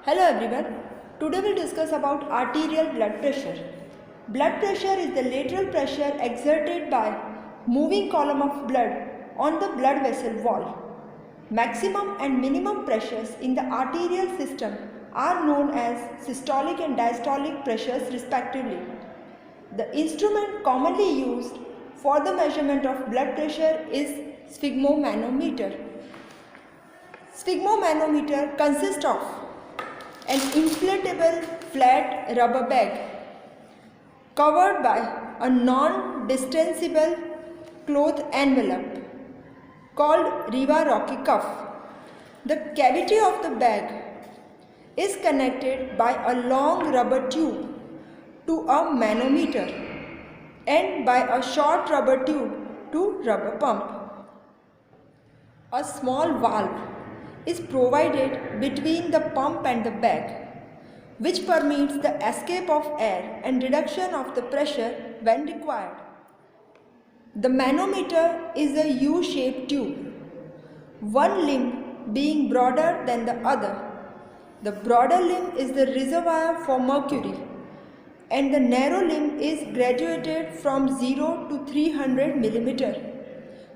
Hello everyone. Today we'll discuss about arterial blood pressure. Blood pressure is the lateral pressure exerted by moving column of blood on the blood vessel wall. Maximum and minimum pressures in the arterial system are known as systolic and diastolic pressures respectively. The instrument commonly used for the measurement of blood pressure is sphygmomanometer. Sphygmomanometer consists of an inflatable flat rubber bag covered by a non-distensible cloth envelope called Riva-Rocky cuff. The cavity of the bag is connected by a long rubber tube to a manometer and by a short rubber tube to rubber pump. A small valve is provided between the pump and the bag, which permits the escape of air and reduction of the pressure when required. The manometer is a U-shaped tube, one limb being broader than the other. The broader limb is the reservoir for mercury, and the narrow limb is graduated from 0 to 300 mm,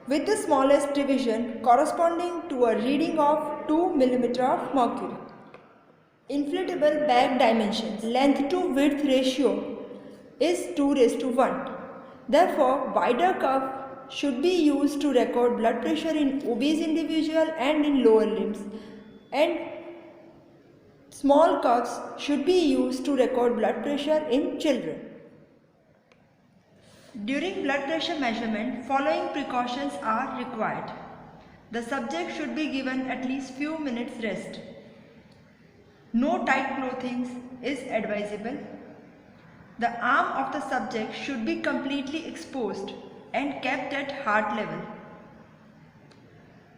with the smallest division corresponding to a reading of 2 mm of mercury. Inflatable bag dimensions. Length to width ratio is 2:1. Therefore, wider cuff should be used to record blood pressure in obese individual and in lower limbs, and small cuffs should be used to record blood pressure in children. During blood pressure measurement, following precautions are required. The subject should be given at least few minutes rest. No tight clothing is advisable. The arm of the subject should be completely exposed and kept at heart level.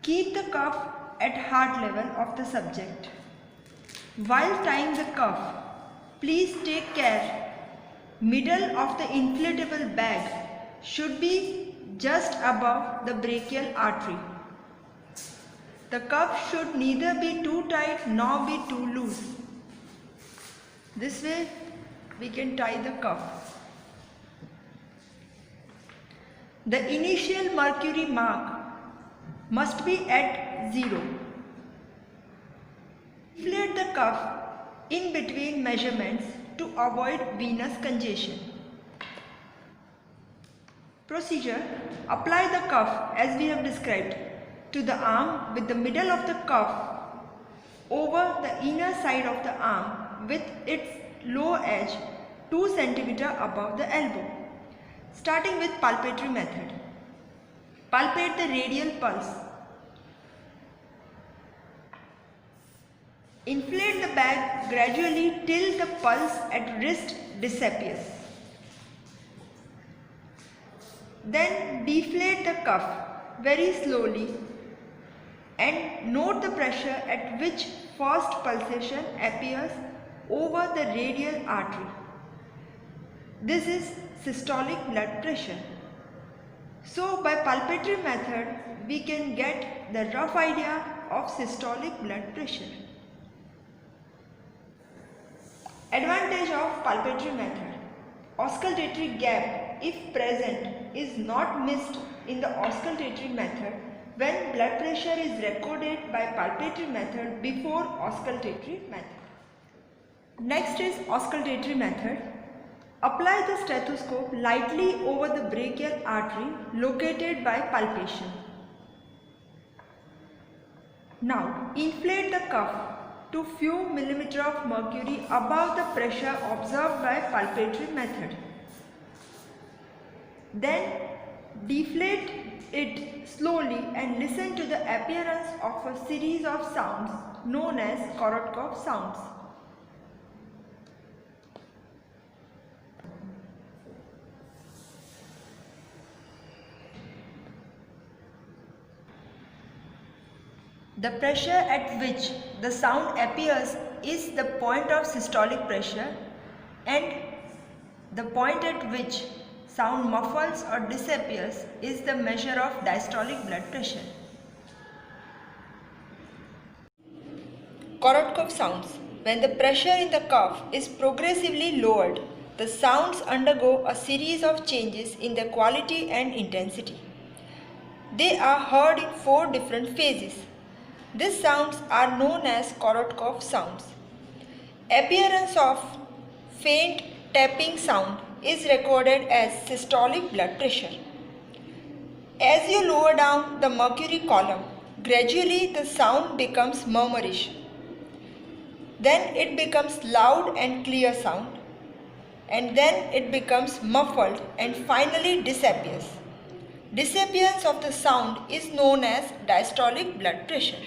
Keep the cuff at heart level of the subject. While tying the cuff, please take care. Middle of the inflatable bag should be just above the brachial artery. The cuff should neither be too tight nor be too loose. This way we can tie the cuff. The initial mercury mark must be at 0. Inflate the cuff in between measurements to avoid venous congestion. Procedure: apply the cuff as we have described to the arm with the middle of the cuff over the inner side of the arm with its low edge 2 cm above the elbow. Starting with palpatory method. Palpate the radial pulse. Inflate the bag gradually till the pulse at wrist disappears. Then deflate the cuff very slowly and note the pressure at which first pulsation appears over the radial artery. This is systolic blood pressure. So by palpatory method we can get the rough idea of systolic blood pressure. Advantage of palpatory method. Auscultatory gap, if present, is not missed in the auscultatory method when blood pressure is recorded by palpatory method before auscultatory method. Next is auscultatory method. Apply the stethoscope lightly over the brachial artery located by palpation. Now inflate the cuff to few millimeter of mercury above the pressure observed by palpatory method. Then deflate it slowly and listen to the appearance of a series of sounds known as Korotkov sounds. The pressure at which the sound appears is the point of systolic pressure, and the point at which sound muffles or disappears is the measure of diastolic blood pressure. Korotkov sounds. when the pressure in the cuff is progressively lowered, the sounds undergo a series of changes in their quality and intensity. They are heard in 4 different phases. These sounds are known as Korotkov sounds. Appearance of faint tapping sound is recorded as systolic blood pressure. As you lower down the mercury column, gradually the sound becomes murmurish. Then it becomes loud and clear sound, and then it becomes muffled and finally disappears. Disappearance of the sound is known as diastolic blood pressure.